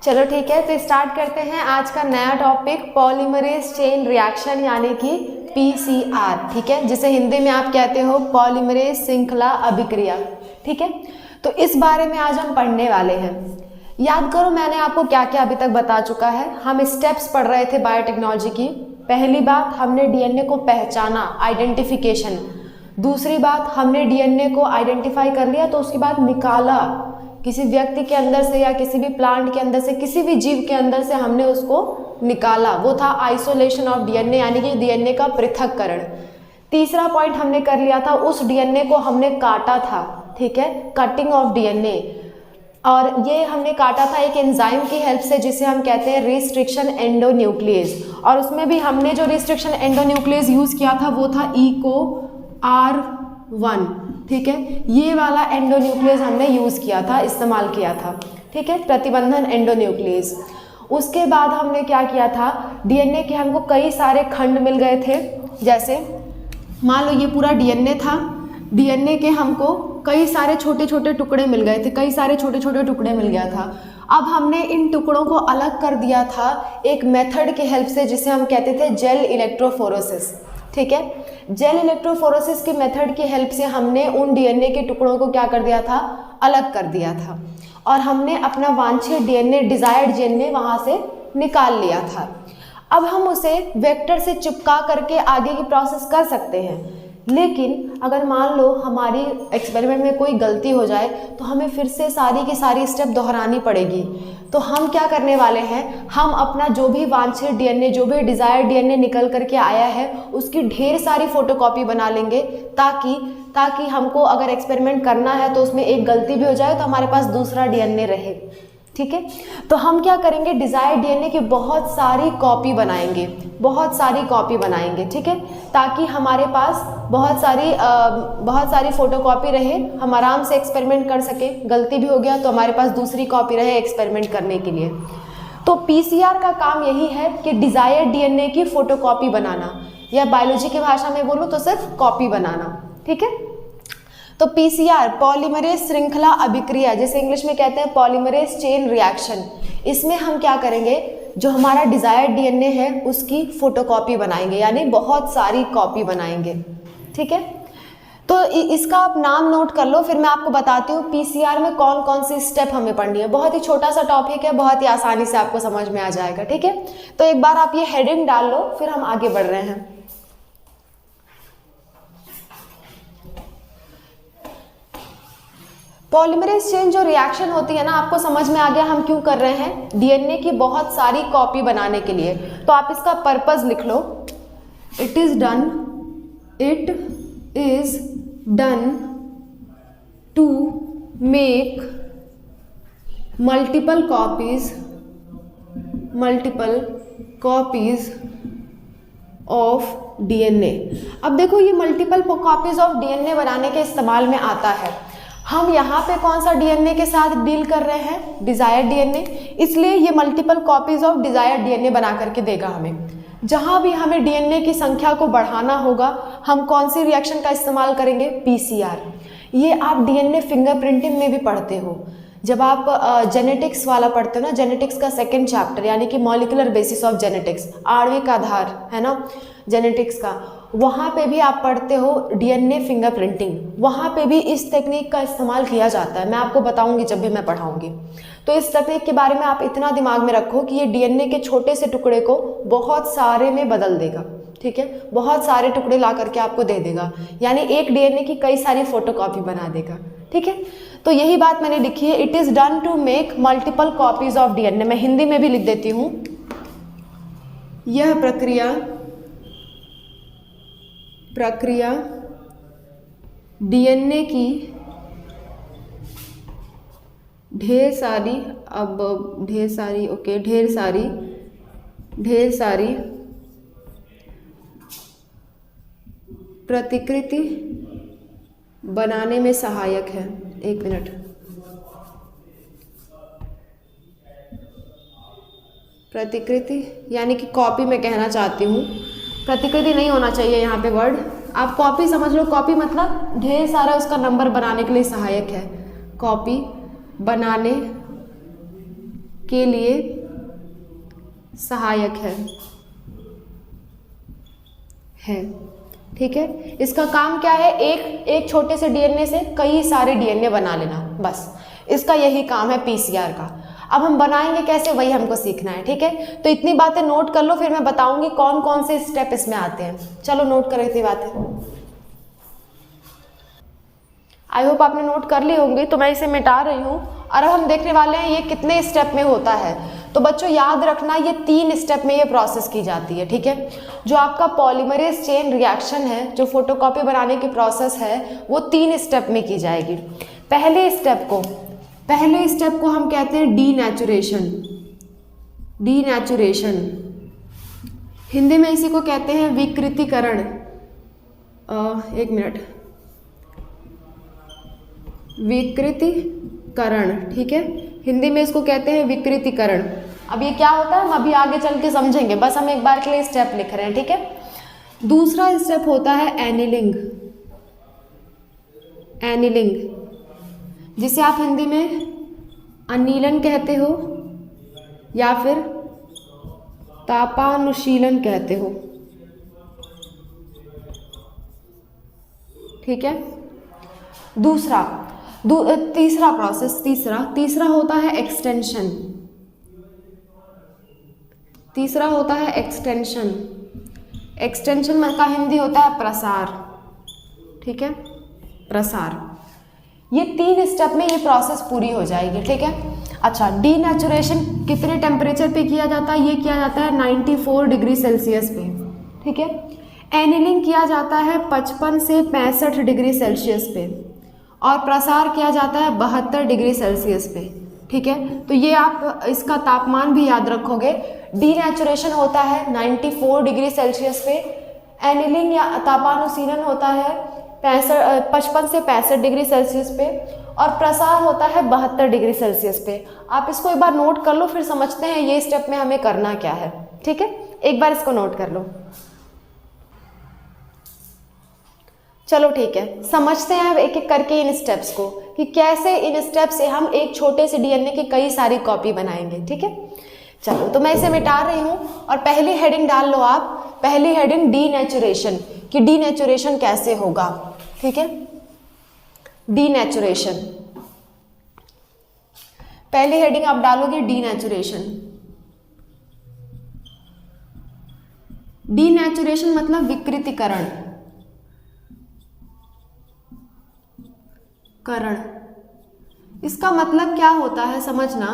चलो ठीक है, तो स्टार्ट करते हैं आज का नया टॉपिक पॉलीमरेज चेन रिएक्शन यानी कि पीसीआर, ठीक है, जिसे हिंदी में आप कहते हो पॉलीमरेज श्रृंखला अभिक्रिया। ठीक है, तो इस बारे में आज हम पढ़ने वाले हैं। याद करो मैंने आपको क्या क्या अभी तक बता चुका है। हम स्टेप्स पढ़ रहे थे बायोटेक्नोलॉजी की। पहली बात, हमने डीएनए को पहचाना, आइडेंटिफिकेशन। दूसरी बात, हमने डीएनए को आइडेंटिफाई कर लिया तो उसके बाद निकाला, किसी व्यक्ति के अंदर से या किसी भी प्लांट के अंदर से, किसी भी जीव के अंदर से हमने उसको निकाला, वो था आइसोलेशन ऑफ डीएनए यानी कि डीएनए का पृथक्करण। तीसरा पॉइंट हमने कर लिया था, उस डीएनए को हमने काटा था, ठीक है, कटिंग ऑफ डीएनए, और ये हमने काटा था एक एंजाइम की हेल्प से जिसे हम कहते हैं रिस्ट्रिक्शन एंडोन्यूक्लियेज। और उसमें भी हमने जो रिस्ट्रिक्शन एंडोन्यूक्लियेज यूज़ किया था वो था EcoR1, ठीक है, ये वाला एंडोन्यूक्लियस हमने यूज़ किया था, इस्तेमाल किया था, ठीक है, प्रतिबंधन एंडोन्यूक्लियस। उसके बाद हमने क्या किया था, डीएनए के हमको कई सारे खंड मिल गए थे। जैसे मान लो ये पूरा डीएनए था, डीएनए के हमको कई सारे छोटे छोटे टुकड़े मिल गए थे, कई सारे छोटे छोटे टुकड़े मिल गया था। अब हमने इन टुकड़ों को अलग कर दिया था एक मेथड की हेल्प से जिसे हम कहते थे जेल इलेक्ट्रोफोरेसिस, ठीक है। जेल इलेक्ट्रोफोरेसिस की मेथड की हेल्प से हमने उन डीएनए के टुकड़ों को क्या कर दिया था, अलग कर दिया था, और हमने अपना वांछित डीएनए, डिजायर्ड डीएनए वहाँ से निकाल लिया था। अब हम उसे वेक्टर से चिपका करके आगे की प्रोसेस कर सकते हैं, लेकिन अगर मान लो हमारी एक्सपेरिमेंट में कोई गलती हो जाए तो हमें फिर से सारी की सारी स्टेप दोहरानी पड़ेगी। तो हम क्या करने वाले हैं, हम अपना जो भी वांछित डीएनए, जो भी डिज़ायर्ड डीएनए निकल करके आया है उसकी ढेर सारी फोटोकॉपी बना लेंगे, ताकि हमको अगर एक्सपेरिमेंट करना है तो उसमें एक गलती भी हो जाए तो हमारे पास दूसरा डीएनए रहे, ठीक है। तो हम क्या करेंगे, डिज़ायर्ड डीएनए की बहुत सारी कॉपी बनाएंगे, बहुत सारी कॉपी बनाएंगे, ठीक है, ताकि हमारे पास बहुत सारी फोटोकॉपी रहे, हम आराम से एक्सपेरिमेंट कर सके। गलती भी हो गया तो हमारे पास दूसरी कॉपी रहे एक्सपेरिमेंट करने के लिए। तो पीसीआर का काम यही है कि डिज़ायर्ड डीएनए की फोटोकॉपी बनाना, या बायोलॉजी की भाषा में बोलूँ तो सिर्फ कॉपी बनाना, ठीक है। तो पीसीआर पॉलीमरेज श्रृंखला अभिक्रिया, जिसे इंग्लिश में कहते हैं पॉलीमरेज चेन रिएक्शन, इसमें हम क्या करेंगे, जो हमारा डिज़ायर्ड डीएनए है उसकी फोटोकॉपी बनाएंगे, यानी बहुत सारी कॉपी बनाएंगे, ठीक है। तो इसका आप नाम नोट कर लो, फिर मैं आपको बताती हूँ पीसीआर में कौन कौन सी स्टेप हमें पढ़नी है। बहुत ही छोटा सा टॉपिक है, बहुत ही आसानी से आपको समझ में आ जाएगा, ठीक है। तो एक बार आप ये हेडिंग डाल लो, फिर हम आगे बढ़ रहे हैं। पॉलीमरेज चेन जो रिएक्शन होती है ना, आपको समझ में आ गया हम क्यों कर रहे हैं, डीएनए की बहुत सारी कॉपी बनाने के लिए। तो आप इसका पर्पस लिख लो, it is done to make multiple copies of DNA. अब देखो ये मल्टीपल कॉपीज ऑफ डीएनए बनाने के इस्तेमाल में आता है। हम यहाँ पे कौन सा डीएनए के साथ डील कर रहे हैं, डिज़ायर्ड डीएनए, इसलिए ये multiple copies of desired DNA बना करके देगा हमें। जहाँ भी हमें डीएनए की संख्या को बढ़ाना होगा, हम कौन सी रिएक्शन का इस्तेमाल करेंगे, पीसीआर। ये आप डीएनए फिंगरप्रिंटिंग में भी पढ़ते हो, जब आप जेनेटिक्स वाला पढ़ते हो ना, जेनेटिक्स का सेकेंड चैप्टर यानी कि मॉलिक्यूलर बेसिस ऑफ जेनेटिक्स, आणविक आधार है ना जेनेटिक्स का, वहाँ पे भी आप पढ़ते हो डीएनए फिंगरप्रिंटिंग। वहाँ पे भी इस टेक्निक का इस्तेमाल किया जाता है, मैं आपको बताऊंगी जब भी मैं पढ़ाऊंगी। तो इस टेक्निक के बारे में आप इतना दिमाग में रखो कि ये डीएनए के छोटे से टुकड़े को बहुत सारे में बदल देगा, ठीक है, बहुत सारे टुकड़े ला करके आपको दे देगा, यानी एक डीएनए की कई सारी फोटोकॉपी बना देगा, ठीक है। तो यही बात मैंने लिखी है, it is done to make multiple copies of DNA. मैं हिंदी में भी लिख देती हूँ, यह प्रक्रिया डीएनए की ढेर सारी प्रतिकृति बनाने में सहायक है। एक मिनट, प्रतिकृति यानी कि कॉपी मैं कहना चाहती हूँ, प्रतिकृति नहीं होना चाहिए यहाँ पे वर्ड, आप कॉपी समझ लो। कॉपी मतलब ढेर सारा उसका नंबर बनाने के लिए सहायक है, कॉपी बनाने के लिए सहायक है। ठीक है, इसका काम क्या है, एक छोटे से डीएनए से कई सारे डीएनए बना लेना, बस इसका यही काम है पीसीआर का। अब हम बनाएंगे कैसे, वही हमको सीखना है। ठीक है, तो इतनी बातें नोट कर लो, फिर मैं बताऊंगी कौन कौन से स्टेप इसमें आते हैं। चलो नोट करें इतनी बातें। आई होप आपने नोट कर ली होंगी, तो मैं इसे मिटा रही हूँ और अब हम देखने वाले हैं ये कितने स्टेप में होता है। तो बच्चों याद रखना, ये 3 स्टेप में ये प्रोसेस की जाती है। ठीक है, जो आपका पॉलीमरेज चेन रिएक्शन है, जो फोटोकॉपी बनाने की प्रोसेस है, वो 3 स्टेप में की जाएगी। पहले स्टेप को हम कहते हैं डीनेचुरेशन। डीनेचुरेशन हिंदी में इसी को कहते हैं विकृतीकरण। एक मिनट, विकृतीकरण। ठीक है, हिंदी में इसको कहते हैं विकृतीकरण। अब ये क्या होता है हम अभी आगे चल के समझेंगे, बस हम एक बार के लिए स्टेप लिख रहे हैं। ठीक है, दूसरा स्टेप होता है एनिलिंग। एनिलिंग जिसे आप हिंदी में अनिलन कहते हो या फिर तापानुशीलन कहते हो। ठीक है, तीसरा प्रोसेस तीसरा होता है एक्सटेंशन। तीसरा होता है एक्सटेंशन। एक्सटेंशन का हिंदी होता है प्रसार। ठीक है, प्रसार। ये 3 स्टेप में ये प्रोसेस पूरी हो जाएगी। ठीक है, अच्छा, डीनेचुरेशन कितने टेम्परेचर पे किया जाता है, ये किया जाता है 94 डिग्री सेल्सियस पे। ठीक है, एनिलिंग किया जाता है 55 से 65 डिग्री सेल्सियस पे और प्रसार किया जाता है 72 डिग्री सेल्सियस पे। ठीक है, तो ये आप इसका तापमान भी याद रखोगे। डीनेचुरेशन होता है 94 डिग्री सेल्सियस पे, एनिलिंग या तापानुशीलन होता है 55 से 65 डिग्री सेल्सियस पे और प्रसार होता है 72 डिग्री सेल्सियस पे। आप इसको एक बार नोट कर लो, फिर समझते हैं ये स्टेप में हमें करना क्या है। ठीक है, एक बार इसको नोट कर लो। चलो ठीक है, समझते हैं अब एक एक करके इन स्टेप्स को कि कैसे इन स्टेप से हम एक छोटे से डीएनए की कई सारी कॉपी बनाएंगे। ठीक है, चलो तो मैं इसे मिटा रही हूँ और पहली हेडिंग डाल लो आप। पहली हेडिंग डीनेचुरेशन, कि डीनेचुरेशन कैसे होगा। ठीक है, डीनेचुरेशन पहली हेडिंग आप डालोगे डीनेचुरेशन। डीनेचुरेशन मतलब विकृतीकरण। इसका मतलब क्या होता है समझना।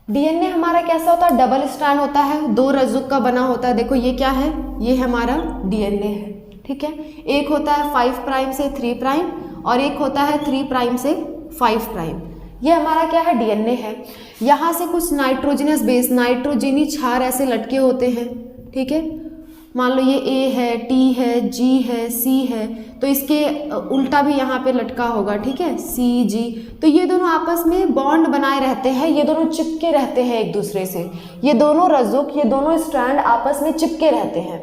डीएनए हमारा कैसा होता है, डबल स्ट्रैंड होता है, 2 रज्जुक का बना होता है। देखो ये क्या है, ये हमारा डीएनए है। ठीक है, एक होता है 5 प्राइम से 3 प्राइम और एक होता है 3 प्राइम से 5 प्राइम। ये हमारा क्या है, डीएनए है। यहाँ से कुछ नाइट्रोजनस बेस, नाइट्रोजनी क्षार ऐसे लटके होते हैं। ठीक है, मान लो ये ए है, टी है, जी है, सी है, तो इसके उल्टा भी यहाँ पे लटका होगा। ठीक है, सी जी, तो ये दोनों आपस में बॉन्ड बनाए रहते हैं, ये दोनों चिपके रहते हैं एक दूसरे से। ये दोनों रज्जुक, ये दोनों स्ट्रैंड आपस में चिपके रहते हैं।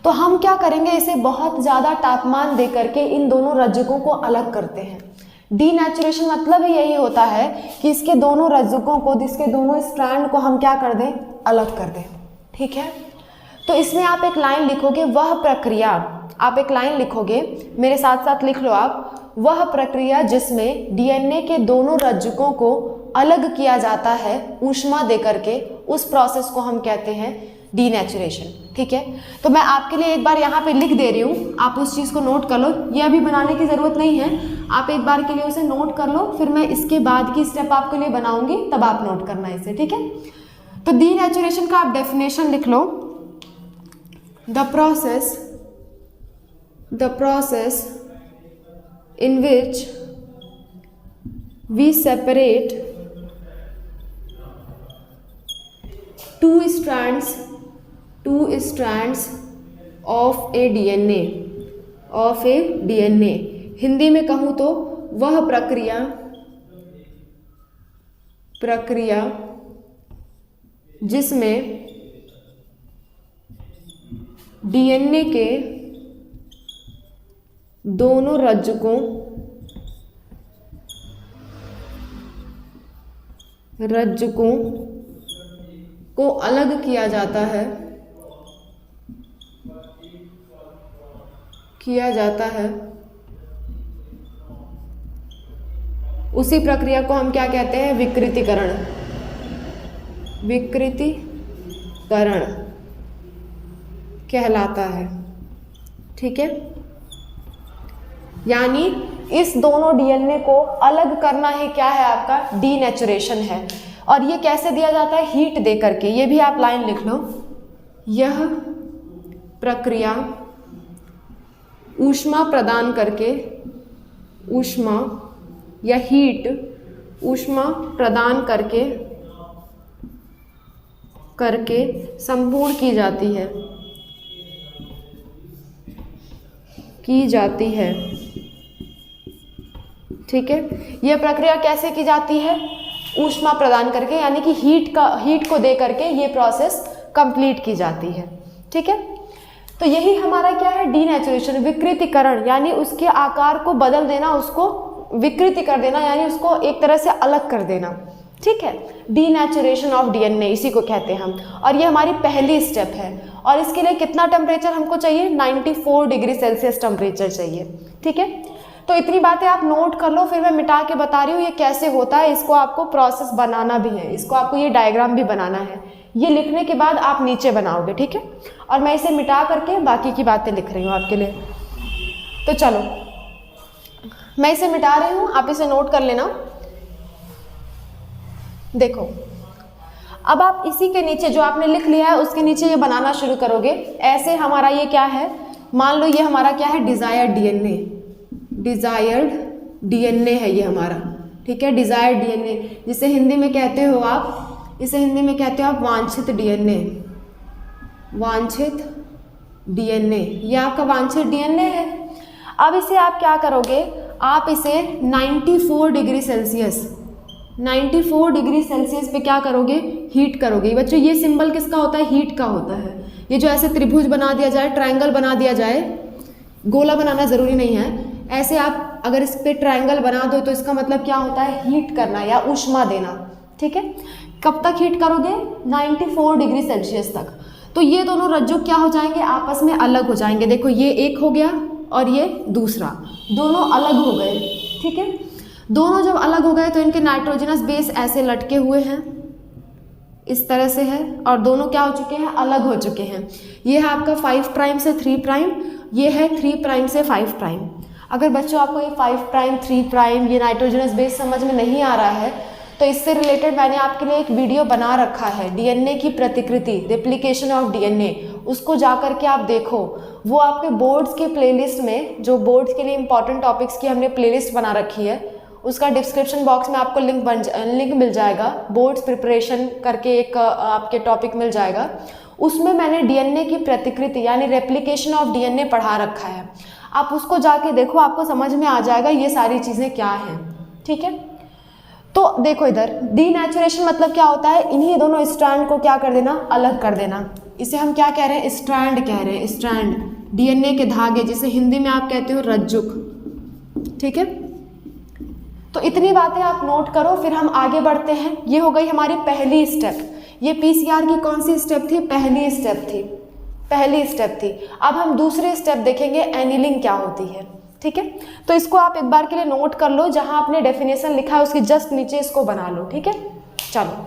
तो हम क्या करेंगे, इसे बहुत ज़्यादा तापमान दे करके इन दोनों रज्जुकों को अलग करते हैं। डीनेचुरेशन मतलब ही यही होता है कि इसके दोनों रज्जुकों को, इसके दोनों स्ट्रैंड को हम क्या कर दें, अलग कर दें। ठीक है, तो इसमें आप एक लाइन लिखोगे, वह प्रक्रिया। आप एक लाइन लिखोगे, मेरे साथ साथ लिख लो आप। वह प्रक्रिया जिसमें डीएनए के दोनों रज्जुकों को अलग किया जाता है ऊष्मा देकर के, उस प्रोसेस को हम कहते हैं डीनेचुरेशन। ठीक है, तो मैं आपके लिए एक बार यहाँ पे लिख दे रही हूँ, आप उस चीज़ को नोट कर लो। ये अभी बनाने की ज़रूरत नहीं है, आप एक बार के लिए उसे नोट कर लो, फिर मैं इसके बाद की स्टेप आपके लिए बनाऊंगी, तब आप नोट करना इसे। ठीक है, तो डीनेचुरेशन का आप डेफिनेशन लिख लो। The process in which we separate two strands of a DNA। Hindi में कहूँ तो वह प्रक्रिया जिसमें डीएनए के दोनों रज्जुकों रज्जुकों को अलग किया जाता है, उसी प्रक्रिया को हम क्या कहते हैं? विकृतीकरण। विकृतीकरण कहलाता है। ठीक है, यानी इस दोनों डीएनए को अलग करना ही क्या है? आपका डीनेचुरेशन है। और ये कैसे दिया जाता है? हीट दे करके। ये भी आप लाइन लिख लो, यह प्रक्रिया ऊष्मा प्रदान करके, ऊष्मा या हीट, ऊष्मा प्रदान करके संपूर्ण की जाती है। ठीक है, यह प्रक्रिया कैसे की जाती है? ऊष्मा प्रदान करके, यानी कि हीट को दे करके ये प्रोसेस कंप्लीट की जाती है। ठीक है, तो यही हमारा क्या है? डीनेचुरेशन, विकृतीकरण, यानी उसके आकार को बदल देना, उसको विकृति कर देना, यानी उसको एक तरह से अलग कर देना। ठीक है, डीनेचुरेशन ऑफ डीएनए इसी को कहते हैं हम। और ये हमारी पहली स्टेप है। और इसके लिए कितना टेम्परेचर हमको चाहिए? 94 डिग्री सेल्सियस टेम्परेचर चाहिए। ठीक है, तो इतनी बातें आप नोट कर लो, फिर मैं मिटा के बता रही हूँ ये कैसे होता है। इसको आपको प्रोसेस बनाना भी है, इसको आपको ये डायग्राम भी बनाना है। ये लिखने के बाद आप नीचे बनाओगे। ठीक है, और मैं इसे मिटा करके बाकी की बातें लिख रही हूँ आपके लिए। तो चलो, मैं इसे मिटा रही हूँ, आप इसे नोट कर लेना। देखो, अब आप इसी के नीचे जो आपने लिख लिया है उसके नीचे ये बनाना शुरू करोगे। ऐसे हमारा ये क्या है? मान लो ये हमारा क्या है? Desired DNA. डिजायर्ड डीएनए है ये हमारा। ठीक है, डिजायर्ड डीएनए, जिसे हिंदी में कहते हो आप, इसे हिंदी में कहते हो आप वांछित डीएनए। वांछित डीएनए, ये आपका वांछित डीएनए है। अब इसे आप क्या करोगे? आप इसे 94 डिग्री सेल्सियस, 94 डिग्री सेल्सियस पे क्या करोगे? हीट करोगे। बच्चों, ये सिंबल किसका होता है? हीट का होता है। ये जो ऐसे त्रिभुज बना दिया जाए, ट्रायंगल बना दिया जाए, गोला बनाना ज़रूरी नहीं है, ऐसे आप अगर इस पे ट्रायंगल बना दो तो इसका मतलब क्या होता है? हीट करना या ऊष्मा देना। ठीक है, कब तक हीट करोगे? 94 डिग्री सेल्सियस तक। तो ये दोनों रज्जु क्या हो जाएंगे? आपस में अलग हो जाएंगे। देखो, ये एक हो गया और ये दूसरा, दोनों अलग हो गए। ठीक है, दोनों जब अलग हो गए तो इनके नाइट्रोजनस बेस ऐसे लटके हुए हैं, इस तरह से है, और दोनों क्या हो चुके हैं? अलग हो चुके हैं। ये है आपका 5 प्राइम से 3 प्राइम, ये है 3 प्राइम से 5 प्राइम। अगर बच्चों आपको ये 5 प्राइम, 3 प्राइम, ये नाइट्रोजनस बेस समझ में नहीं आ रहा है तो इससे रिलेटेड मैंने आपके लिए एक वीडियो बना रखा है, डीएनए की प्रतिकृति, रेप्लिकेशन ऑफ डीएनए। उसको जा कर के आप देखो, वो आपके बोर्ड्स के प्लेलिस्ट में, जो बोर्ड्स के लिए इंपॉर्टेंट टॉपिक्स की हमने प्लेलिस्ट बना रखी है, उसका डिस्क्रिप्शन बॉक्स में आपको लिंक मिल जाएगा। बोर्ड्स प्रिपरेशन करके एक आपके टॉपिक मिल जाएगा, उसमें मैंने डीएनए की प्रतिकृति यानी रेप्लिकेशन ऑफ डीएनए पढ़ा रखा है। आप उसको जाके देखो, आपको समझ में आ जाएगा ये सारी चीज़ें क्या हैं। ठीक है, तो देखो इधर, डीनेचुरेशन मतलब क्या होता है? इन्हीं दोनों स्ट्रैंड को क्या कर देना? अलग कर देना। इसे हम क्या कह रहे हैं? स्ट्रैंड कह रहे हैं। स्ट्रैंड, डीएनए के धागे, जिसे हिंदी में आप कहते हो रज्जुक। ठीक है, तो इतनी बातें आप नोट करो, फिर हम आगे बढ़ते हैं। ये हो गई हमारी पहली स्टेप। ये पीसीआर की कौन सी स्टेप थी? पहली स्टेप थी, पहली स्टेप थी। अब हम दूसरी स्टेप देखेंगे, एनीलिंग क्या होती है। ठीक है, तो इसको आप एक बार के लिए नोट कर लो, जहां आपने डेफिनेशन लिखा है उसके जस्ट नीचे इसको बना लो। ठीक है, चलो।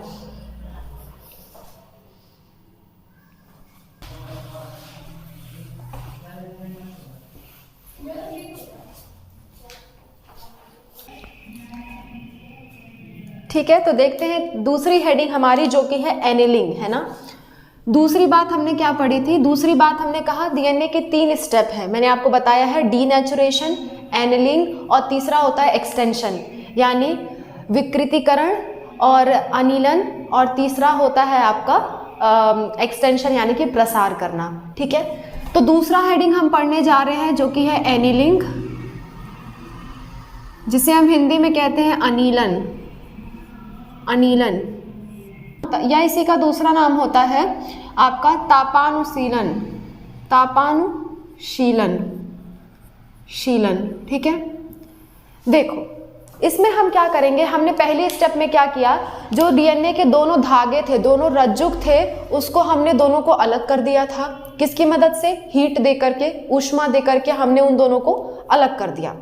ठीक है, तो देखते हैं दूसरी हेडिंग हमारी, जो कि है एनीलिंग, है ना। दूसरी बात हमने क्या पढ़ी थी? दूसरी बात हमने कहा डीएनए के 3 स्टेप हैं, मैंने आपको बताया है, डीनेचुरेशन, एनीलिंग और तीसरा होता है एक्सटेंशन यानी विकृतीकरण और अनिलन, और तीसरा होता है आपका एक्सटेंशन यानी कि प्रसार करना। ठीक है, तो दूसरा हेडिंग हम पढ़ने जा रहे हैं जो कि है एनीलिंग, जिसे हम हिंदी में कहते हैं अनिलन। अनिलन या इसी का दूसरा नाम होता है आपका तापानुशीलन, तापानुशीलन, शीलन। ठीक है, देखो इसमें हम क्या करेंगे, हमने पहले स्टेप में क्या किया, जो डीएनए के दोनों धागे थे, दोनों रज्जुक थे, उसको हमने दोनों को अलग कर दिया था। किसकी मदद से? हीट दे करके, ऊष्मा दे करके हमने उन दोनों को अलग कर दिया।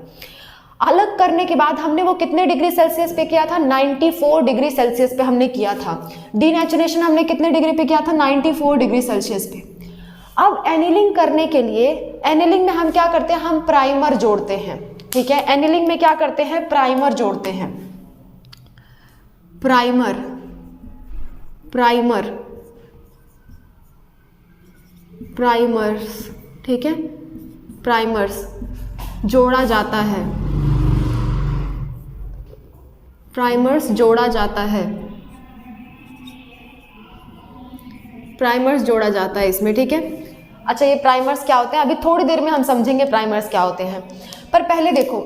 अलग करने के बाद हमने वो कितने डिग्री सेल्सियस पे किया था? 94 डिग्री सेल्सियस पे हमने किया था। डीनेचुरेशन हमने कितने डिग्री पे किया था? 94 डिग्री सेल्सियस पे। अब एनिलिंग करने के लिए, एनिलिंग में हम क्या करते हैं? हम प्राइमर जोड़ते हैं, ठीक है। एनिलिंग में क्या करते हैं? प्राइमर जोड़ते हैं। प्राइमर्स ठीक है, प्राइमर्स जोड़ा जाता है, प्राइमर्स जोड़ा जाता है, प्राइमर्स जोड़ा जाता है इसमें, ठीक है। अच्छा, ये प्राइमर्स क्या होते हैं अभी थोड़ी देर में हम समझेंगे प्राइमर्स क्या होते हैं, पर पहले देखो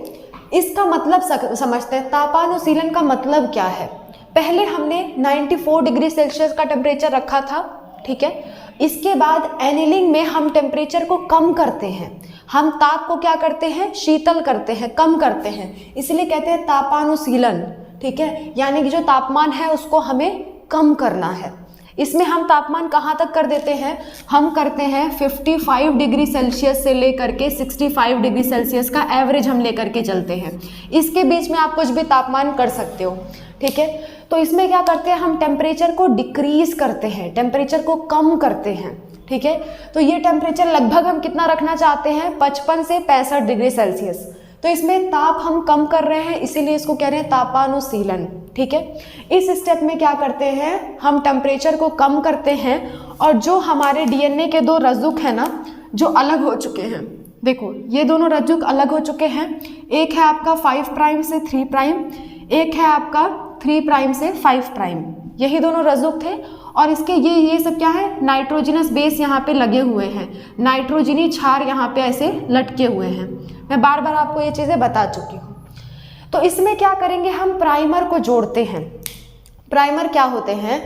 इसका मतलब समझते हैं। तापानुशीलन का मतलब क्या है? पहले हमने 94 डिग्री सेल्सियस का टेम्परेचर रखा था, ठीक है। इसके बाद एनिलिंग में हम टेम्परेचर को कम करते हैं, हम ताप को क्या करते हैं? शीतल करते हैं, कम करते हैं, इसलिए कहते हैं तापानुशीलन, ठीक है। यानी कि जो तापमान है उसको हमें कम करना है। इसमें हम तापमान कहाँ तक कर देते हैं? हम करते हैं 55 डिग्री सेल्सियस से लेकर के 65 डिग्री सेल्सियस का एवरेज हम लेकर के चलते हैं। इसके बीच में आप कुछ भी तापमान कर सकते हो, ठीक है। तो इसमें क्या करते हैं? हम टेम्परेचर को डिक्रीज करते हैं, टेम्परेचर को कम करते हैं, ठीक है। तो ये टेम्परेचर लगभग हम कितना रखना चाहते हैं? 55 से 65 डिग्री सेल्सियस। तो इसमें ताप हम कम कर रहे हैं, इसीलिए इसको कह रहे हैं तापानुशीलन, ठीक है। इस स्टेप में क्या करते हैं? हम टेम्परेचर को कम करते हैं और जो हमारे डीएनए के दो रज्जुक हैं ना, जो अलग हो चुके हैं, देखो ये दोनों रज्जुक अलग हो चुके हैं। एक है आपका 5 प्राइम से 3 प्राइम, एक है आपका 3 प्राइम से 5 प्राइम, यही दोनों रज्जुक थे। और इसके ये सब क्या है? नाइट्रोजनस बेस यहाँ पे लगे हुए हैं, नाइट्रोजनी क्षार यहाँ पे ऐसे लटके हुए हैं। मैं बार बार आपको ये चीज़ें बता चुकी हूँ। तो इसमें क्या करेंगे? हम प्राइमर को जोड़ते हैं। प्राइमर क्या होते हैं?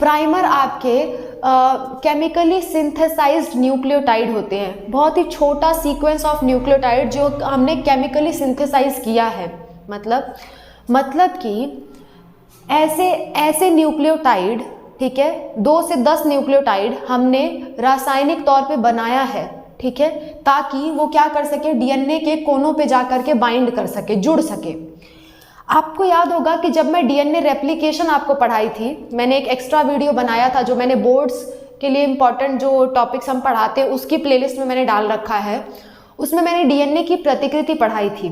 प्राइमर आपके केमिकली सिंथेसाइज्ड न्यूक्लियोटाइड होते हैं, बहुत ही छोटा सीक्वेंस ऑफ न्यूक्लियोटाइड जो हमने केमिकली सिंथेसाइज किया है। मतलब कि ऐसे न्यूक्लियोटाइड, ठीक है, 2 से 10 न्यूक्लियोटाइड हमने रासायनिक तौर पे बनाया है, ठीक है, ताकि वो क्या कर सके? डीएनए के कोनों पे जा करके बाइंड कर सके, जुड़ सके। आपको याद होगा कि जब मैं डीएनए रेप्लिकेशन आपको पढ़ाई थी, मैंने एक एक्स्ट्रा वीडियो बनाया था जो मैंने बोर्ड्स के लिए इम्पॉर्टेंट जो टॉपिक्स हम पढ़ाते हैं उसकी प्लेलिस्ट में मैंने डाल रखा है। उसमें मैंने डीएनए की प्रतिकृति पढ़ाई थी।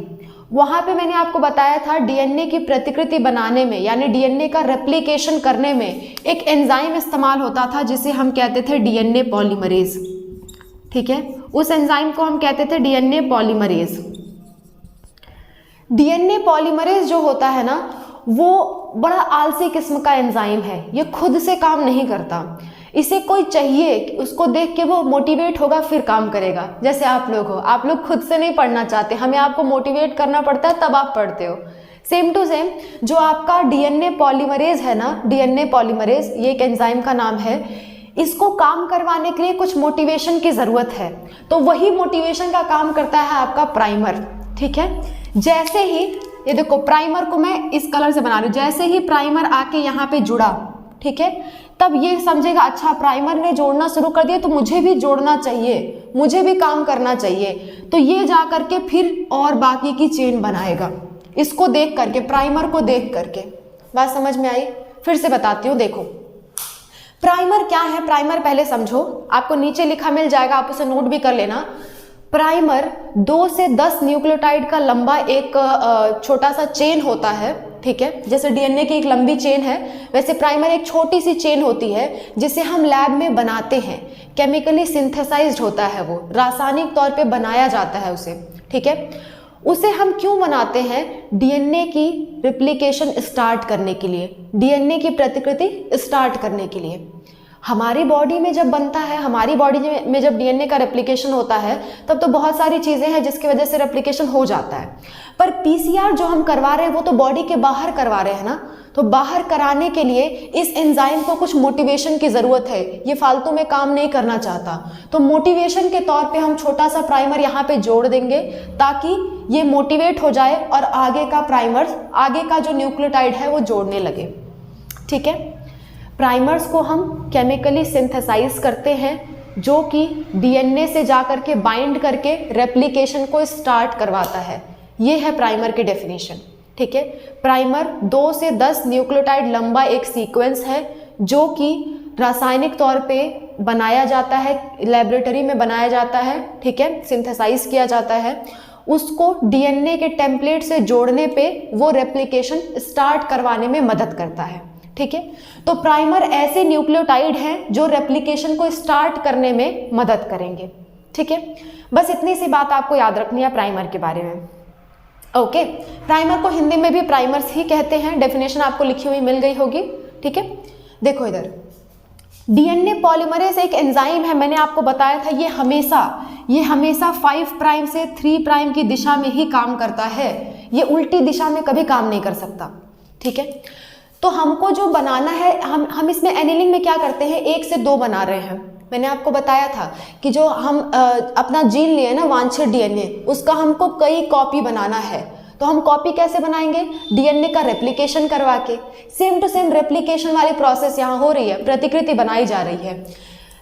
वहाँ पे मैंने आपको बताया था डीएनए की प्रतिकृति बनाने में, यानी डीएनए का रेप्लिकेशन करने में एक एंजाइम इस्तेमाल होता था जिसे हम कहते थे डीएनए पॉलीमरेज, ठीक है। उस एंजाइम को हम कहते थे डीएनए पॉलीमरेज। डीएनए पॉलीमरेज जो होता है ना, वो बड़ा आलसी किस्म का एंजाइम है, ये खुद से काम नहीं करता। इसे कोई चाहिए, उसको देख के वो मोटिवेट होगा फिर काम करेगा। जैसे आप लोग हो, आप लोग खुद से नहीं पढ़ना चाहते, हमें आपको मोटिवेट करना पड़ता है तब आप पढ़ते हो। सेम टू सेम जो आपका डीएनए पॉलीमरेज है ना, डीएनए पॉलीमरेज ये एक एंजाइम का नाम है, इसको काम करवाने के लिए कुछ मोटिवेशन की ज़रूरत है। तो वही मोटिवेशन का काम करता है आपका प्राइमर, ठीक है। जैसे ही ये देखो, प्राइमर को मैं इस कलर से बना रही हूँ, जैसे ही प्राइमर आके यहाँ पे जुड़ा, ठीक है, तब ये समझेगा अच्छा प्राइमर ने जोड़ना शुरू कर दिया तो मुझे भी जोड़ना चाहिए, मुझे भी काम करना चाहिए। तो ये जा करके फिर और बाकी की चेन बनाएगा, इसको देख करके, प्राइमर को देख करके। बात समझ में आई? फिर से बताती हूँ, देखो प्राइमर क्या है। प्राइमर पहले समझो, आपको नीचे लिखा मिल जाएगा, आप उसे नोट भी कर लेना। प्राइमर 2 से 10 न्यूक्लियोटाइड का लंबा एक छोटा सा चेन होता है, ठीक है। जैसे डीएनए की एक लंबी चेन है, वैसे प्राइमर एक छोटी सी चेन होती है जिसे हम लैब में बनाते हैं। केमिकली सिंथेसाइज्ड होता है, वो रासायनिक तौर पे बनाया जाता है उसे, ठीक है। उसे हम क्यों बनाते हैं? डीएनए की रिप्लिकेशन स्टार्ट करने के लिए, डीएनए की प्रतिकृति स्टार्ट करने के लिए। हमारी बॉडी में जब बनता है, हमारी बॉडी में जब डीएनए का रेप्लिकेशन होता है, तब तो बहुत सारी चीज़ें हैं जिसकी वजह से रेप्लिकेशन हो जाता है। पर पीसीआर जो हम करवा रहे हैं वो तो बॉडी के बाहर करवा रहे हैं ना, तो बाहर कराने के लिए इस एंजाइम को कुछ मोटिवेशन की ज़रूरत है, ये फालतू में काम नहीं करना चाहता। तो मोटिवेशन के तौर पे हम छोटा सा प्राइमर यहाँ पे जोड़ देंगे ताकि ये मोटिवेट हो जाए और आगे का प्राइमर्स, आगे का जो न्यूक्लियोटाइड है वो जोड़ने लगे। ठीक है, प्राइमर्स को हम केमिकली सिंथेसाइज करते हैं जो कि डीएनए से जाकर के बाइंड करके रेप्लिकेशन को स्टार्ट करवाता है। ये है प्राइमर की डेफिनेशन। ठीक है, प्राइमर 2 से 10 न्यूक्लियोटाइड लंबा एक सीक्वेंस है जो कि रासायनिक तौर पे बनाया जाता है, लेबोरेटरी में बनाया जाता है। ठीक है, सिंथेसाइज किया जाता है, उसको डीएनए के टेम्पलेट से जोड़ने पे वो रेप्लिकेशन स्टार्ट करवाने में मदद करता है। ठीक है, तो प्राइमर ऐसे न्यूक्लियोटाइड हैं जो रेप्लिकेशन को स्टार्ट करने में मदद करेंगे। ठीक है, बस इतनी सी बात आपको याद रखनी है प्राइमर के बारे में। ओके, प्राइमर को हिंदी में भी प्राइमर्स ही कहते हैं, डेफिनेशन आपको लिखी हुई मिल गई होगी। ठीक है, देखो इधर डीएनए पॉलीमरेज एक एंजाइम है, मैंने आपको बताया था ये हमेशा 5 प्राइम से 3 प्राइम की दिशा में ही काम करता है, ये उल्टी दिशा में कभी काम नहीं कर सकता। ठीक है, तो हमको जो बनाना है, हम इसमें एनिलिंग में क्या करते हैं, 1 से 2 बना रहे हैं। मैंने आपको बताया था कि जो हम अपना जीन लिए ना वांछित डीएनए, उसका हमको कई कॉपी बनाना है, तो हम कॉपी कैसे बनाएंगे, डीएनए का रेप्लिकेशन करवा के। सेम टू सेम रेप्लिकेशन वाली प्रोसेस यहाँ हो रही है, प्रतिकृति बनाई जा रही है।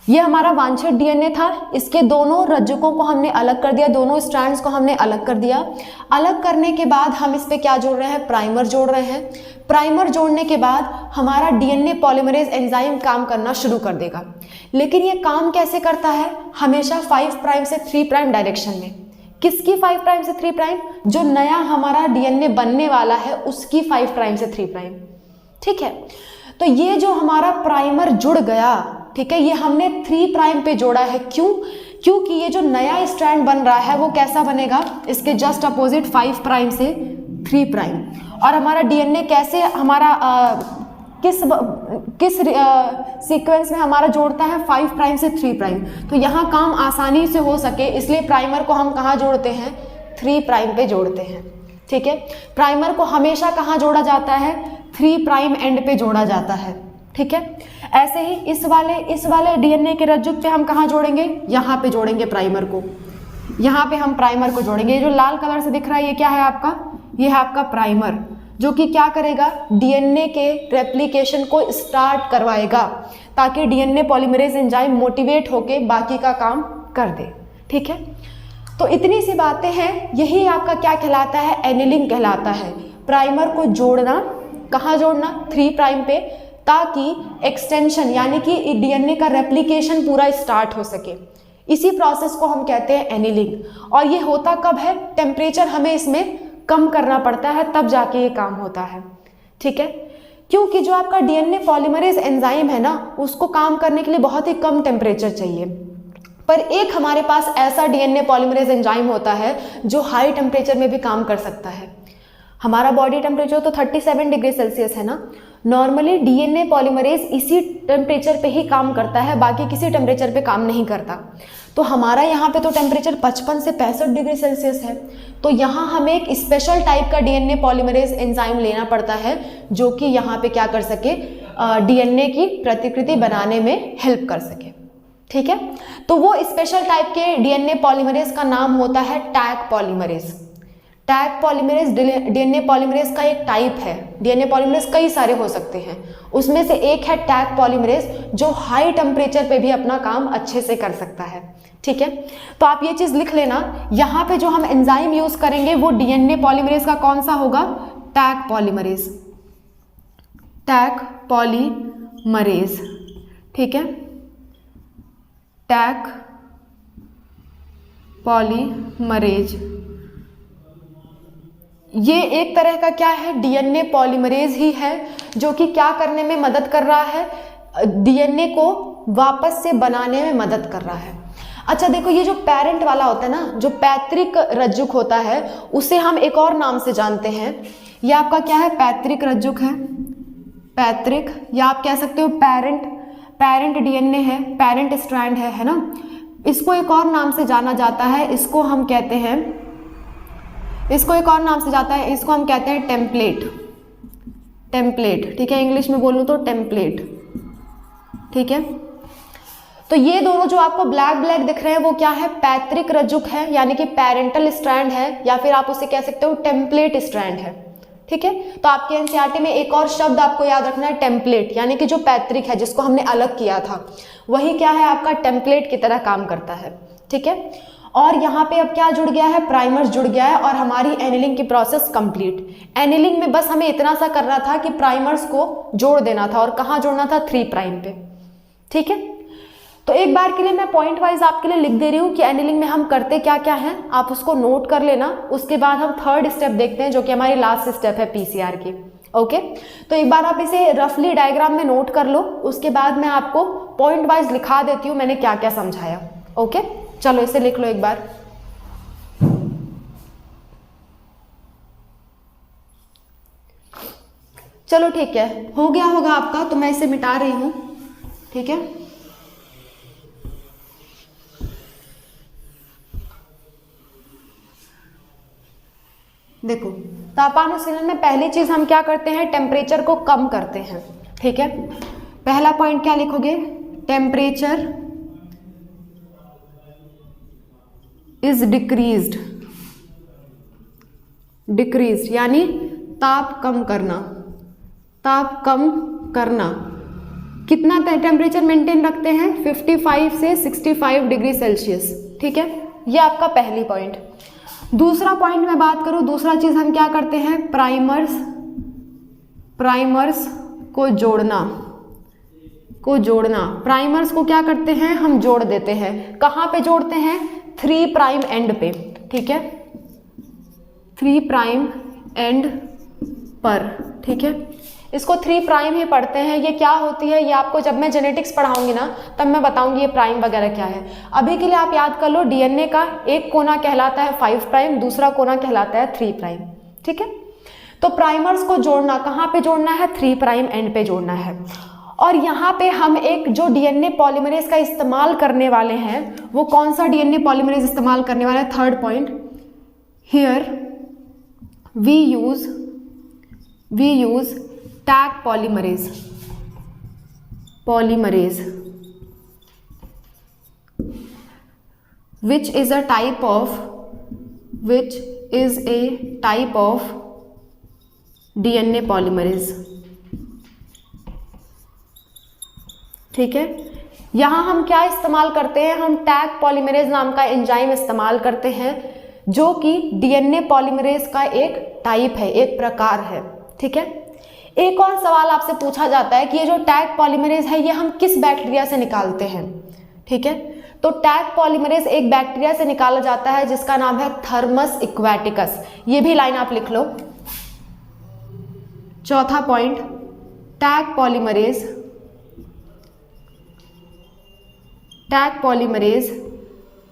ये हमारा वांछित डीएनए था, इसके दोनों रज्जुकों को हमने अलग कर दिया, दोनों स्ट्रैंड्स को हमने अलग कर दिया। अलग करने के बाद हम इस पे क्या जोड़ रहे हैं, प्राइमर जोड़ रहे हैं। प्राइमर जोड़ने के बाद हमारा डीएनए पॉलीमरेज एंजाइम काम करना शुरू कर देगा। लेकिन ये काम कैसे करता है, हमेशा 5 प्राइम से 3 प्राइम डायरेक्शन में। किसकी 5 प्राइम से 3 प्राइम, जो नया हमारा डीएनए बनने वाला है उसकी 5 प्राइम से 3 प्राइम। ठीक है, तो ये जो हमारा प्राइमर जुड़ गया, ठीक है, ये हमने 3 प्राइम पे जोड़ा है। क्यों, क्योंकि ये जो नया स्ट्रैंड बन रहा है वो कैसा बनेगा, इसके जस्ट अपोजिट 5 प्राइम से 3 प्राइम। और हमारा डीएनए कैसे हमारा किस सीक्वेंस में हमारा जोड़ता है, 5 प्राइम से 3 प्राइम। तो यहाँ काम आसानी से हो सके इसलिए प्राइमर को हम कहाँ जोड़ते हैं, 3 प्राइम पे जोड़ते हैं। ठीक है, प्राइमर को हमेशा कहाँ जोड़ा जाता है, 3 प्राइम एंड पे जोड़ा जाता है। ठीक है, ऐसे ही इस वाले डीएनए के रज्जुक पे हम कहाँ जोड़ेंगे, यहाँ पे जोड़ेंगे प्राइमर को, यहाँ पे हम प्राइमर को जोड़ेंगे। ये जो लाल कलर से दिख रहा है ये क्या है आपका, ये है आपका प्राइमर, जो कि क्या करेगा, डीएनए के रेप्लिकेशन को स्टार्ट करवाएगा ताकि डीएनए पॉलीमरेज एंजाइम मोटिवेट होके बाकी का काम कर दे। ठीक है, तो इतनी सी बातें हैं, यही आपका क्या कहलाता है, एनिलिंग कहलाता है। प्राइमर को जोड़ना, कहाँ जोड़ना, 3 प्राइम पे, ताकि एक्सटेंशन यानी कि डीएनए का रेप्लिकेशन पूरा स्टार्ट हो सके। इसी प्रोसेस को हम कहते हैं एनिलिंग। और ये होता कब है, टेम्परेचर हमें इसमें कम करना पड़ता है तब जाके ये काम होता है। ठीक है, क्योंकि जो आपका डीएनए पॉलीमरेज एंजाइम है ना, उसको काम करने के लिए बहुत ही कम टेम्परेचर चाहिए। पर एक हमारे पास ऐसा डीएनए पॉलीमरेज एंजाइम होता है जो हाई टेम्परेचर में भी काम कर सकता है। हमारा बॉडी टेम्परेचर तो 37 डिग्री सेल्सियस है ना, नॉर्मली डीएनए पॉलीमरेज इसी टेम्परेचर पे ही काम करता है, बाकी किसी टेम्परेचर पे काम नहीं करता। तो हमारा यहाँ पे तो टेम्परेचर 55 से 65 डिग्री सेल्सियस है, तो यहाँ हमें एक स्पेशल टाइप का डीएनए पॉलीमरेज एंजाइम लेना पड़ता है जो कि यहाँ पे क्या कर सके, डीएनए की प्रतिकृति बनाने में हेल्प कर सके। ठीक है, तो वो स्पेशल टाइप के डीएनए पॉलीमरेज का नाम होता है tag polymerase. Tag polymerase DNA polymerase का एक टाइप है। डीएनए पॉलीमरेज कई सारे हो सकते हैं, उसमें से एक है टैग पॉलीमरेज जो हाई टेम्परेचर पे भी अपना काम अच्छे से कर सकता है। ठीक है, तो आप ये चीज़ लिख लेना, यहाँ पे जो हम एंजाइम यूज करेंगे वो डीएनए पॉलीमरेज का कौन सा होगा, टैग पॉलीमरेज, टैग पॉलीमरेज। ठीक है, टैग पॉलीमरेज ये एक तरह का क्या है, डीएनए पॉलीमरेज ही है जो कि क्या करने में मदद कर रहा है, डीएनए को वापस से बनाने में मदद कर रहा है। अच्छा देखो, ये जो पेरेंट वाला होता है ना, जो पैतृक रज्जुक होता है, उसे हम एक और नाम से जानते हैं। ये आपका क्या है, पैतृक रज्जुक है, पैतृक, या आप कह सकते हो पेरेंट डीएनए है, पेरेंट स्ट्रैंड है ना। इसको एक और नाम से जाना जाता है, इसको हम कहते हैं, इसको एक और नाम से जाता है, इसको हम कहते हैं टेम्पलेट। ठीक है, इंग्लिश में बोलूँ तो टेम्पलेट। ठीक है, तो ये दोनों जो आपको ब्लैक ब्लैक दिख रहे हैं वो क्या है, पैतृक रज्जुक है, यानी कि पेरेंटल स्ट्रैंड है, या फिर आप उसे कह सकते हो टेम्पलेट स्ट्रैंड है। ठीक है, तो आपके एनसीईआरटी में एक और शब्द आपको याद रखना है, टेम्पलेट, यानी कि जो पैतृक है जिसको हमने अलग किया था वही क्या है, आपका टेम्पलेट की तरह काम करता है। ठीक है, और यहाँ पे अब क्या जुड़ गया है, प्राइमर्स जुड़ गया है, और हमारी एनिलिंग की प्रोसेस कंप्लीट। एनिलिंग में बस हमें इतना सा करना था कि प्राइमर्स को जोड़ देना था, और कहाँ जोड़ना था, 3 प्राइम पे। ठीक है, तो एक बार के लिए मैं पॉइंट वाइज आपके लिए लिख दे रही हूँ कि एनिलिंग में हम करते क्या क्या है, आप उसको नोट कर लेना। उसके बाद हम थर्ड स्टेप देखते हैं जो कि हमारी लास्ट स्टेप है पीसीआर की। ओके, तो एक बार आप इसे रफली डायग्राम में नोट कर लो, उसके बाद मैं आपको पॉइंट वाइज लिखा देती हूँ मैंने क्या क्या समझाया। ओके, चलो इसे लिख लो एक बार। चलो ठीक है, हो गया होगा आपका, तो मैं इसे मिटा रही हूँ। ठीक है, देखो तापानुशीलन में पहली चीज हम क्या करते हैं, टेम्परेचर को कम करते हैं। ठीक है, पहला पॉइंट क्या लिखोगे, टेम्परेचर इज डिक्रीज्ड, डिक्रीज्ड यानी ताप कम करना, ताप कम करना। कितना टेम्परेचर मेंटेन रखते हैं, 55 से 65 डिग्री सेल्सियस। ठीक है, ये आपका पहली पॉइंट। दूसरा पॉइंट मैं बात करूं, दूसरा चीज हम क्या करते हैं, प्राइमर्स, प्राइमर्स को जोड़ना, को जोड़ना। प्राइमर्स को क्या करते हैं, हम जोड़ देते हैं। कहाँ पे जोड़ते हैं, 3 प्राइम एंड पे। ठीक है, 3 प्राइम एंड पर। ठीक है, इसको 3 प्राइम ही पढ़ते हैं। ये क्या होती है, ये आपको जब मैं जेनेटिक्स पढ़ाऊंगी ना तब मैं बताऊंगी ये प्राइम वगैरह क्या है। अभी के लिए आप याद कर लो, डीएनए का एक कोना कहलाता है 5 प्राइम, दूसरा कोना कहलाता है 3 प्राइम। ठीक है, तो प्राइमर्स को जोड़ना, कहाँ पे जोड़ना है, 3 प्राइम एंड पे जोड़ना है। और यहाँ पे हम एक जो डीएनए पॉलीमरेज का इस्तेमाल करने वाले हैं, वो कौन सा डीएनए पॉलीमरेज इस्तेमाल करने वाले हैं, third point, here we use Taq polymerase, polymerase which is a type of DNA polymerase। ठीक है, यहां हम क्या इस्तेमाल करते हैं, हम टैग पॉलीमरेज नाम का एंजाइम इस्तेमाल करते हैं जो कि डीएनए पॉलीमरेज का एक टाइप है, एक प्रकार है। ठीक है, एक और सवाल आपसे पूछा जाता है कि ये जो टैग पॉलीमरेज है ये हम किस बैक्टीरिया से निकालते हैं। ठीक है, तो टैग पॉलीमरेज एक बैक्टीरिया से निकाला जाता है जिसका नाम है थर्मस इक्वेटिकस। ये भी लाइन आप लिख लो। चौथा point, tag polymerase, tag polymerase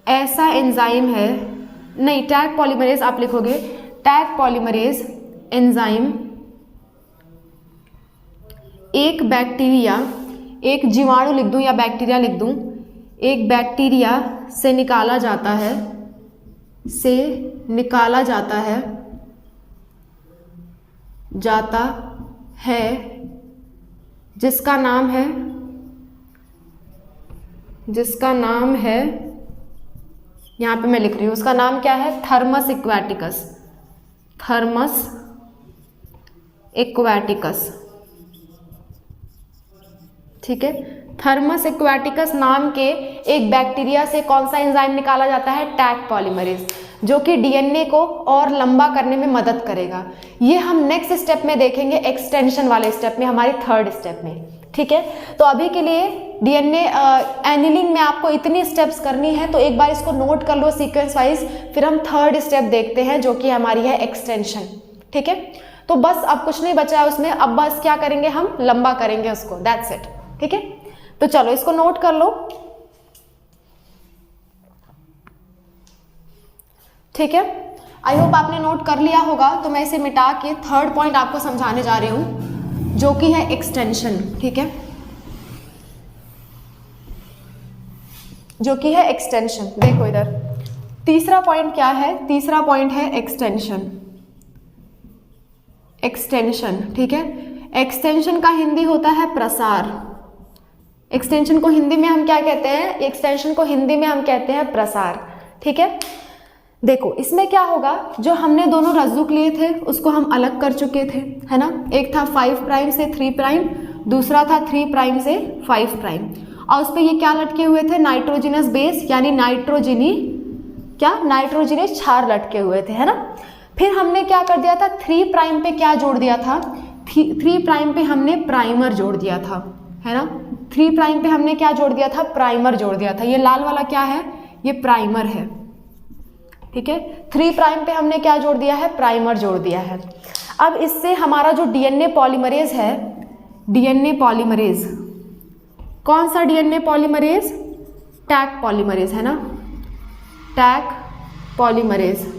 ऐसा एंजाइम है, नहीं टैग पॉलीमरेज आप लिखोगे, टैग पॉलीमरेज एंजाइम एक बैक्टीरिया, एक जीवाणु लिख दूं या बैक्टीरिया लिख दूं, एक बैक्टीरिया से निकाला जाता है, से निकाला जाता है जिसका नाम है यहाँ पे मैं लिख रही हूँ, उसका नाम क्या है, थर्मस इक्वेटिकस, थर्मस इक्वेटिकस। ठीक है, थर्मस इक्वेटिकस नाम के एक बैक्टीरिया से कौन सा एंजाइम निकाला जाता है, टैग पॉलीमरेज, जो कि डीएनए को और लंबा करने में मदद करेगा। ये हम नेक्स्ट स्टेप में देखेंगे, एक्सटेंशन वाले स्टेप में, हमारी थर्ड स्टेप में। ठीक है, तो अभी के लिए डीएनए एनिलिंग में आपको इतनी स्टेप्स करनी है, तो एक बार इसको नोट कर लो सीक्वेंस वाइज, फिर हम थर्ड स्टेप देखते हैं जो कि हमारी है एक्सटेंशन। ठीक है, तो बस अब कुछ नहीं बचा है उसमें, अब बस क्या करेंगे, हम लंबा करेंगे उसको, दैट्स इट। ठीक है, तो चलो इसको नोट कर लो। ठीक है, आई होप आपने नोट कर लिया होगा। तो मैं इसे मिटा के थर्ड पॉइंट आपको समझाने जा रही हूं जो कि है एक्सटेंशन। ठीक है, जो कि है एक्सटेंशन। देखो इधर तीसरा पॉइंट क्या है, तीसरा पॉइंट है एक्सटेंशन, एक्सटेंशन। ठीक है, एक्सटेंशन का हिंदी होता है प्रसार, एक्सटेंशन को हिंदी में हम क्या कहते हैं? एक्सटेंशन को हिंदी में हम कहते हैं प्रसार। ठीक है, देखो इसमें क्या होगा, जो हमने दोनों रज्जुक लिए थे उसको हम अलग कर चुके थे, है ना। एक था 5 प्राइम से 3 प्राइम, दूसरा था 3 प्राइम से 5 प्राइम, और उस पर ये क्या लटके हुए थे? नाइट्रोजिनस बेस, यानी नाइट्रोजिनस क्षार लटके हुए थे, है ना। फिर हमने क्या कर दिया था? 3 प्राइम पे क्या जोड़ दिया था? 3 प्राइम पे हमने प्राइमर जोड़ दिया था, है ना। 3 प्राइम पे हमने क्या जोड़ दिया था? प्राइमर जोड़ दिया था। ये लाल वाला क्या है? ये प्राइमर है। ठीक है, 3 प्राइम पे हमने क्या जोड़ दिया है? प्राइमर जोड़ दिया है। अब इससे हमारा जो डीएनए पॉलीमरेज है, डीएनए पॉलीमरेज, कौन सा डीएनए पॉलीमरेज? टैग पॉलीमरेज, है ना, टैग पॉलीमरेज।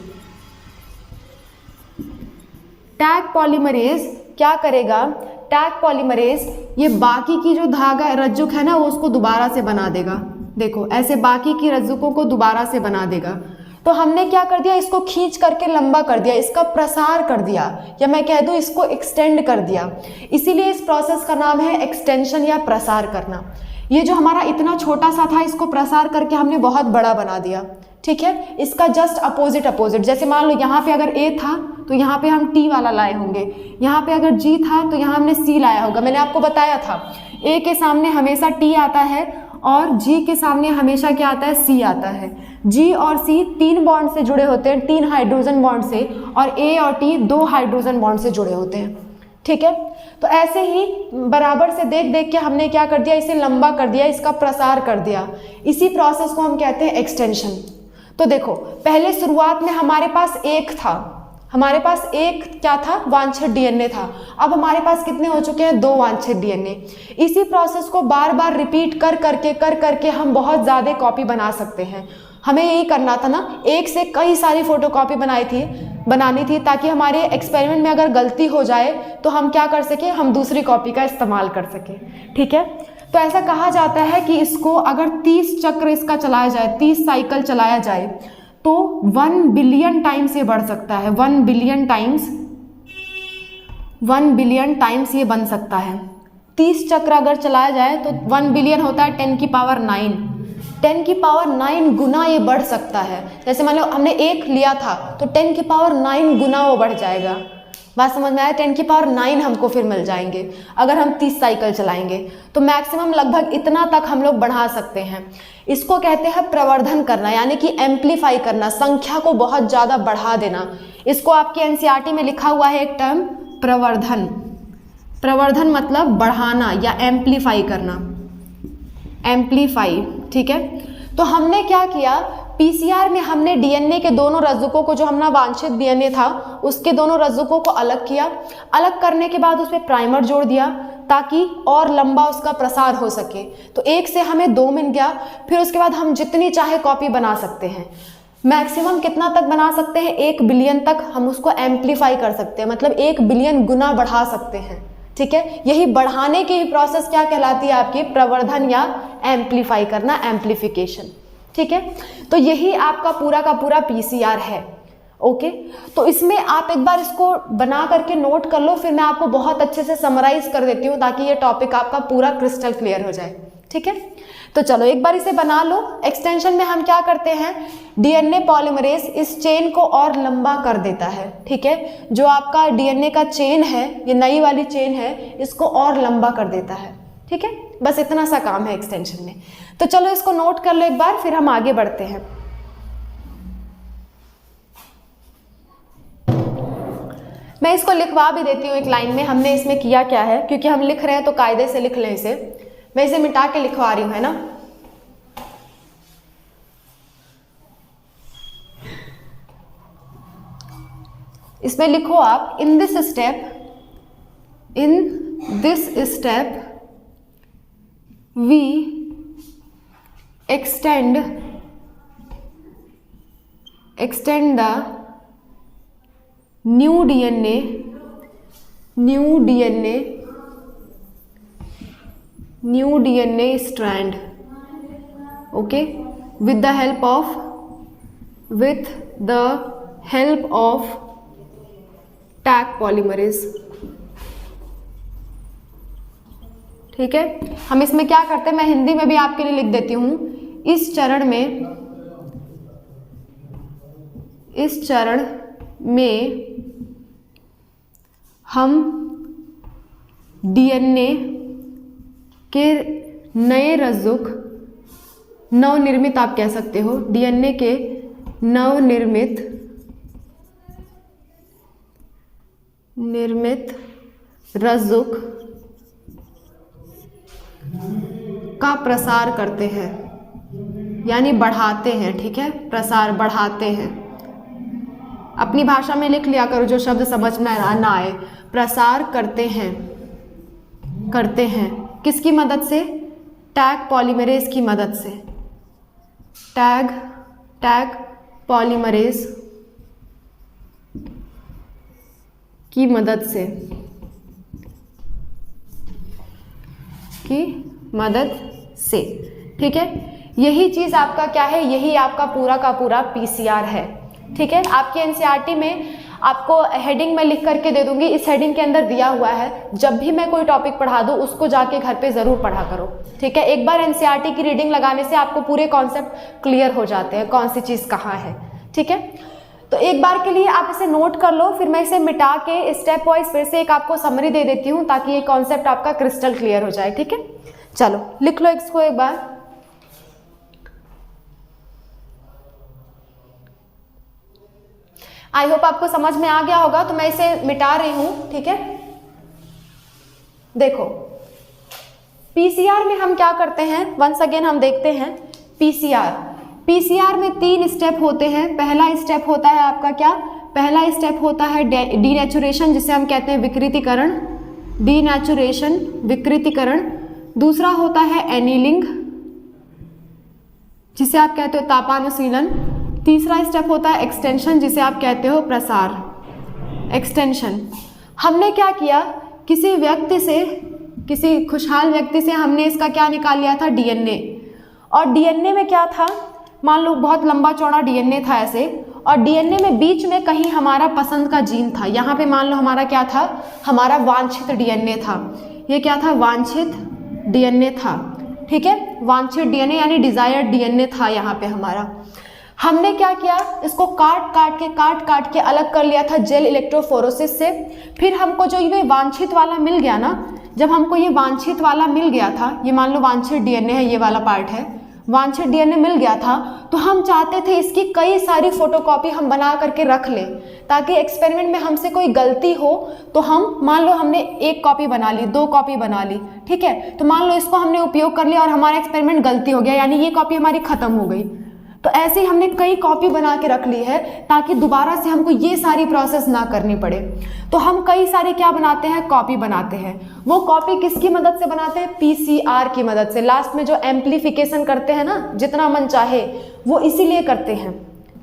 टैग पॉलीमरेज क्या करेगा? टैग पॉलीमरेज ये बाकी की जो धागा रज्जुक है ना, वो उसको दोबारा से बना देगा। देखो ऐसे बाकी की रज्जुकों को दोबारा से बना देगा। तो हमने क्या कर दिया? इसको खींच करके लंबा कर दिया, इसका प्रसार कर दिया, या मैं कह दूं इसको एक्सटेंड कर दिया। इसीलिए इस प्रोसेस का नाम है एक्सटेंशन या प्रसार करना। ये जो हमारा इतना छोटा सा था, इसको प्रसार करके हमने बहुत बड़ा बना दिया। ठीक है, इसका जस्ट अपोजिट, जैसे मान लो यहाँ पे अगर ए था तो यहाँ पे हम टी वाला लाए होंगे, यहाँ पे अगर जी था तो यहाँ हमने सी लाया होगा। मैंने आपको बताया था ए के सामने हमेशा टी आता है और जी के सामने हमेशा क्या आता है? सी आता है। जी और सी 3 बॉन्ड से जुड़े होते हैं, 3 हाइड्रोजन बॉन्ड से, और ए और टी 2 हाइड्रोजन बॉन्ड से जुड़े होते हैं। ठीक है, तो ऐसे ही बराबर से देख देख के हमने क्या कर दिया? इसे लंबा कर दिया, इसका प्रसार कर दिया। इसी प्रोसेस को हम कहते हैं एक्सटेंशन। तो देखो पहले शुरुआत में हमारे पास एक था, हमारे पास एक क्या था? वांछित डीएनए था। अब हमारे पास कितने हो चुके हैं? 2 वांछित डीएनए। इसी प्रोसेस को बार बार रिपीट कर करके हम बहुत ज़्यादा कॉपी बना सकते हैं। हमें यही करना था ना, एक से कई सारी फोटोकॉपी बनानी थी, ताकि हमारे एक्सपेरिमेंट में अगर गलती हो जाए तो हम क्या कर सके? हम दूसरी कॉपी का इस्तेमाल कर सके। ठीक है, तो ऐसा कहा जाता है कि इसको अगर 30 चक्र इसका चलाया जाए, 30 साइकिल चलाया जाए तो 1 बिलियन टाइम्स ये बढ़ सकता है। 1 बिलियन टाइम्स ये बन सकता है। 30 चक्र अगर चलाया जाए तो 1 बिलियन होता है 10 की पावर 9, 10 की पावर 9 गुना ये बढ़ सकता है। जैसे मान लो हमने 1 लिया था तो 10 की पावर 9 गुना वो बढ़ जाएगा। बात समझ में आया? 10 की पावर 9 हमको फिर मिल जाएंगे अगर हम 30 साइकिल चलाएंगे। तो मैक्सिमम लगभग इतना तक हम लोग बढ़ा सकते हैं। इसको कहते हैं प्रवर्धन करना, यानी कि एम्पलीफाई करना, संख्या को बहुत ज़्यादा बढ़ा देना। इसको आपके एनसीईआरटी में लिखा हुआ है एक टर्म, प्रवर्धन। प्रवर्धन मतलब बढ़ाना या एम्पलीफाई करना, एम्पलीफाई। ठीक है, तो हमने क्या किया? पीसीआर में हमने डीएनए के दोनों रज्जुकों को, जो हमारा वांछित डीएनए था उसके दोनों रज्जुकों को अलग किया। अलग करने के बाद उसमें प्राइमर जोड़ दिया ताकि और लंबा उसका प्रसार हो सके। तो 1 से हमें 2 मिल गया। फिर उसके बाद हम जितनी चाहे कॉपी बना सकते हैं। मैक्सिमम कितना तक बना सकते हैं? 1 बिलियन तक हम उसको एम्पलीफाई कर सकते हैं, मतलब 1 बिलियन गुना बढ़ा सकते हैं। ठीक है, यही बढ़ाने की प्रोसेस क्या कहलाती है? आपकी प्रवर्धन या एम्पलीफाई करना, एम्पलीफिकेशन। ठीक है, तो यही आपका पूरा का पूरा पीसीआर है। ओके, तो इसमें आप एक बार इसको बना करके नोट कर लो, फिर मैं आपको बहुत अच्छे से समराइज कर देती हूँ ताकि ये टॉपिक आपका पूरा क्रिस्टल क्लियर हो जाए। ठीक है, तो चलो एक बार इसे बना लो। एक्सटेंशन में हम क्या करते हैं? डीएनए पॉलीमरेज इस चेन को और लंबा कर देता है। ठीक है, जो आपका डीएनए का चेन है, ये नई वाली चेन है, इसको और लंबा कर देता है। ठीक है, बस इतना सा काम है एक्सटेंशन में। तो चलो इसको नोट कर लो एक बार, फिर हम आगे बढ़ते हैं। मैं इसको लिखवा भी देती हूँ एक लाइन में, हमने इसमें किया क्या है, क्योंकि हम लिख रहे हैं तो कायदे से लिख लें इसे। मैं इसे मिटा के लिखवा रही हूँ, है ना। इसमें लिखो आप, in this step we extend the new DNA strand, okay, with the help of tag polymerase। ठीक है। हम इसमें क्या करते हैं, मैं हिंदी में भी आपके लिए लिख देती हूँ। इस चरण में हम डीएनए के नए रज्जुक, नवनिर्मित आप कह सकते हो, डीएनए के नवनिर्मित रज्जुक का प्रसार करते हैं, यानी बढ़ाते हैं। ठीक है, प्रसार बढ़ाते हैं। अपनी भाषा में लिख लिया करो जो शब्द समझ में ना आए। प्रसार करते हैं किसकी मदद से? टैग पॉलीमरेज की मदद से। टैग पॉलीमरेज की मदद से। ठीक है, यही चीज आपका क्या है, यही आपका पूरा का पूरा पीसीआर है। ठीक है, आपके एनसीईआरटी में आपको हेडिंग में लिख करके दे दूंगी, इस हेडिंग के अंदर दिया हुआ है। जब भी मैं कोई टॉपिक पढ़ा दूं उसको जाके घर पे ज़रूर पढ़ा करो। ठीक है, एक बार एनसीईआरटी की रीडिंग लगाने से आपको पूरे कॉन्सेप्ट क्लियर हो जाते हैं, कौन सी चीज़ कहाँ है। ठीक है, तो एक बार के लिए आप इसे नोट कर लो, फिर मैं इसे मिटा के स्टेप वाइज फिर से एक आपको समरी दे देती हूँ ताकि ये कॉन्सेप्ट आपका क्रिस्टल क्लियर हो जाए। ठीक है, चलो लिख लो इसको एक बार। आई होप आपको समझ में आ गया होगा, तो मैं इसे मिटा रही हूं। ठीक है, देखो पीसीआर में हम क्या करते हैं, वंस अगेन हम देखते हैं। पीसीआर में 3 स्टेप होते हैं। पहला स्टेप होता है आपका क्या, पहला स्टेप होता है डीनेचुरेशन, जिसे हम कहते हैं विकृतीकरण, डीनेचुरेशन विकृतीकरण। दूसरा होता है एनीलिंग, जिसे आप कहते हो तापानुशीलन। तीसरा स्टेप होता है एक्सटेंशन, जिसे आप कहते हो प्रसार, एक्सटेंशन। हमने क्या किया, किसी खुशहाल व्यक्ति से हमने इसका क्या निकाल लिया था, डीएनए। और डीएनए में क्या था, मान लो बहुत लंबा चौड़ा डीएनए था ऐसे, और डीएनए में बीच में कहीं हमारा पसंद का जीन था। यहाँ पे मान लो हमारा क्या था, हमारा वांछित डीएनए था। ये क्या था, वांछित डीएनए था। ठीक है, वांछित डीएनए यानी डिजायर्ड डीएनए था यहाँ पे हमारा। हमने क्या किया, इसको काट काट के अलग कर लिया था जेल इलेक्ट्रोफोरेसिस से। फिर हमको जो ये वांछित वाला मिल गया ना, जब हमको ये वांछित वाला मिल गया था, ये मान लो वांछित डीएनए है, ये वाला पार्ट है, वांछित डीएनए मिल गया था, तो हम चाहते थे इसकी कई सारी फोटोकॉपी हम बना करके रख लें, ताकि एक्सपेरिमेंट में हमसे कोई गलती हो तो हम, मान लो हमने 1 कॉपी बना ली, 2 कॉपी बना ली, ठीक है, तो मान लो इसको हमने उपयोग कर लिया और हमारा एक्सपेरिमेंट गलती हो गया, यानी ये कॉपी हमारी खत्म हो गई। तो ऐसे ही हमने कई कॉपी बना के रख ली है ताकि दोबारा से हमको ये सारी प्रोसेस ना करनी पड़े। तो हम कई सारी क्या बनाते हैं, कॉपी बनाते हैं। वो कॉपी किसकी मदद से बनाते हैं, पीसीआर की मदद से। लास्ट में जो एम्प्लीफिकेशन करते हैं ना, जितना मन चाहे, वो इसीलिए करते हैं।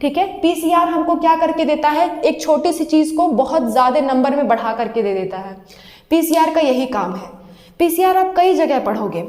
ठीक है, पीसीआर हमको क्या करके देता है, एक छोटी सी चीज़ को बहुत ज़्यादा नंबर में बढ़ा करके दे देता है। पीसीआर का यही काम है। पीसीआर आप कई जगह पढ़ोगे।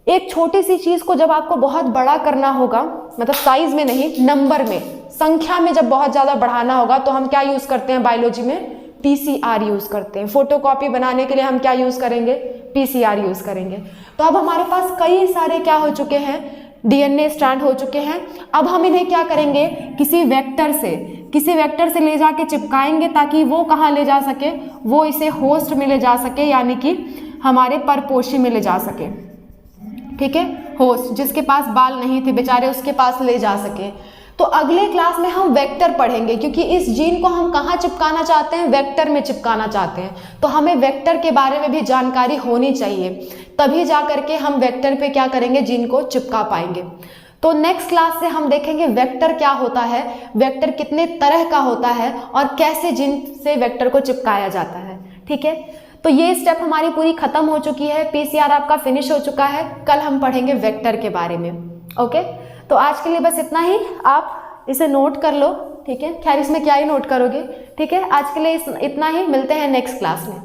एक छोटी सी चीज़ को जब आपको बहुत बड़ा करना होगा, मतलब साइज में नहीं, नंबर में, संख्या में जब बहुत ज़्यादा बढ़ाना होगा, तो हम क्या यूज़ करते हैं बायोलॉजी में, पीसीआर यूज़ करते हैं। फोटोकॉपी बनाने के लिए हम क्या यूज़ करेंगे, पीसीआर यूज़ करेंगे। तो अब हमारे पास कई सारे क्या हो चुके हैं, डीएनए स्ट्रैंड हो चुके हैं। अब हम इन्हें क्या करेंगे, किसी वेक्टर से ले जाके चिपकाएंगे, ताकि वो कहाँ ले जा सके, वो इसे होस्ट में ले जा सके, यानी कि हमारे परपोषी में ले जा सके। ठीक है, होस्ट जिसके पास बाल नहीं थे बेचारे, उसके पास ले जा सके। तो अगले क्लास में हम वेक्टर पढ़ेंगे, क्योंकि इस जीन को हम कहाँ चिपकाना चाहते हैं, वेक्टर में चिपकाना चाहते हैं। तो हमें वेक्टर के बारे में भी जानकारी होनी चाहिए, तभी जा करके हम वेक्टर पे क्या करेंगे, जीन को चिपका पाएंगे। तो नेक्स्ट क्लास से हम देखेंगे वेक्टर क्या होता है, वेक्टर कितने तरह का होता है, और कैसे जीन से वेक्टर को चिपकाया जाता है। ठीक है, तो ये स्टेप हमारी पूरी खत्म हो चुकी है। पीसीआर आपका फिनिश हो चुका है। कल हम पढ़ेंगे वेक्टर के बारे में। ओके, तो आज के लिए बस इतना ही, आप इसे नोट कर लो। ठीक है, खैर इसमें क्या ही नोट करोगे। ठीक है, आज के लिए इतना ही, मिलते हैं नेक्स्ट क्लास में।